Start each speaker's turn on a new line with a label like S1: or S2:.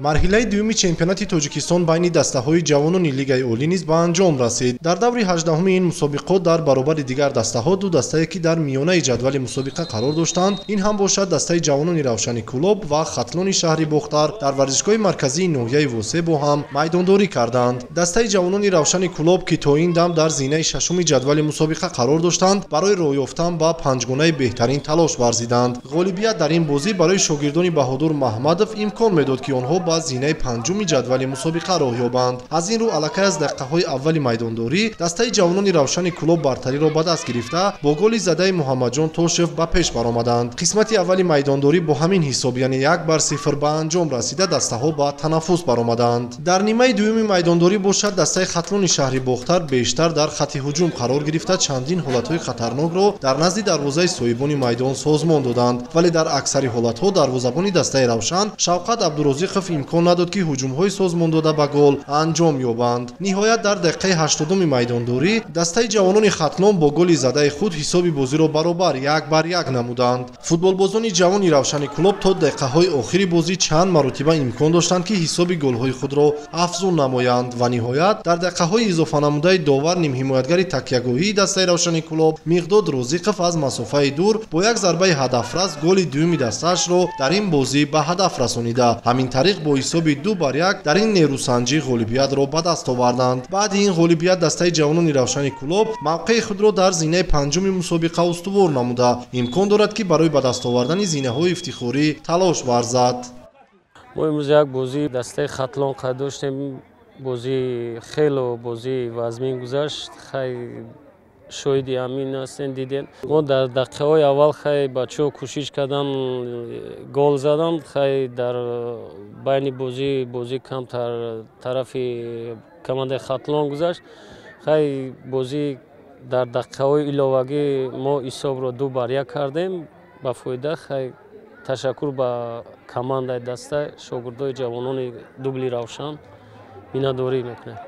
S1: марҳилаи дуюми чемпионати тоҷикистон байни дастаҳои ҷавонони лигаи олӣ низ ба анҷом расид. Дар даври 18-уми ин мусобиқот дар баробари дигар дастаҳо ду дастае ки дар миёнаи ҷадвали мусобиқа қарор доштанд, ин ҳам бошад дастаи ҷавонони Равшани Кулоб ва Хатлони шаҳри Бохтар дар варзишгоҳи марказии ноҳияи Восе бо ҳам майдондорӣ карданд. Дастаи ҷавонони Равшани Кулоб ки то ин дам дар зинаи шашуми ҷадвали мусобиқа қарор доштанд, барои роҳ ёфтан ба панҷгонаи беҳтарин талош варзиданд. ғолибият дар ин бозӣ барои шогирдони Баҳодур Маҳмадов имкон медод ки онҳо ба зинаи панҷуми ҷадвали мусобиқа роҳ ёбанд. Аз ин рӯ аллакай аз дақиқаҳои аввали майдондорӣ дастаи ҷавонони Равшани Кулоб бартариро ба даст гирифта, бо голи задаи Муҳаммаҷон Тошев ба пеш баромаданд. қисмати аввали майдондорӣ бо ҳамин ҳисоб, яъне 1-0 ба анҷом расида, дастаҳо ба танаффус баромаданд. дар нимаи дуюми майдондорӣ бошад дастаи Хатлони шаҳри Бохтар бештар дар хатти ҳуҷум қарор гирифта, чандин ҳолатҳои хатарнокро дар назди дарвозаи соҳибони майдон созмон доданд, вале дар аксари ҳолатҳо дарвозабони дастаи Равшан Шавқат Абдурозиқов имкон надод ки ҳуҷумҳои созмон дода ба гол анҷом ёбанд. ниҳоят дар дақиқаи 80-уми майдондорӣ дастаи ҷавонони Хатлон бо голи задаи худ ҳисоби бозиро баробар 1-1 намуданд. футболбозони ҷавони Равшани Кулоб то дақиқаҳои охири бозӣ чанд маротиба имкон доштанд ки ҳисоби голҳои худро афзун намоянд ва ниҳоят дар дақиқаҳои изофанамудаи довар нимҳимоятгари такягоҳии дастаи Равшани Кулоб Миқдод Розиқов аз масофаи дур бо як зарбаи ҳадафрас голи дуюми дастаашро дар ин бозӣ ба ҳадаф расонида, ҳамин тариқ бо ҳисоби 2-1 дар ин нерӯсанҷӣ ғолибиятро ба даст оварданд. баъди ин ғолибият дастаи ҷавонони Равшани Кулоб мавқеи худро дар зинаи панҷуми мусобиқа устувор намуда, имкон дорад ки барои ба даст овардани зинаҳои ифтихорӣ талош варзад.
S2: мо имрӯз як бозии дастаи Хатлон қайд доштем, бозии хело бозии вазмин гузашт. хай шоҳиди ҳамин ҳастем, дидем мо дар дақиқаҳои аввал хай бачаҳо кӯшиш кардан гол задан, хай дар байни бозӣ камтар тарафи командаи Хатлон гузашт. хай бозӣ дар дақиқаҳои иловагӣ мо ҳисобро 2-1 кардем ба фоида. хай ташаккур ба командаи даста, шогирдои ҷавонони дубли Равшан миннатдорӣ мекунем.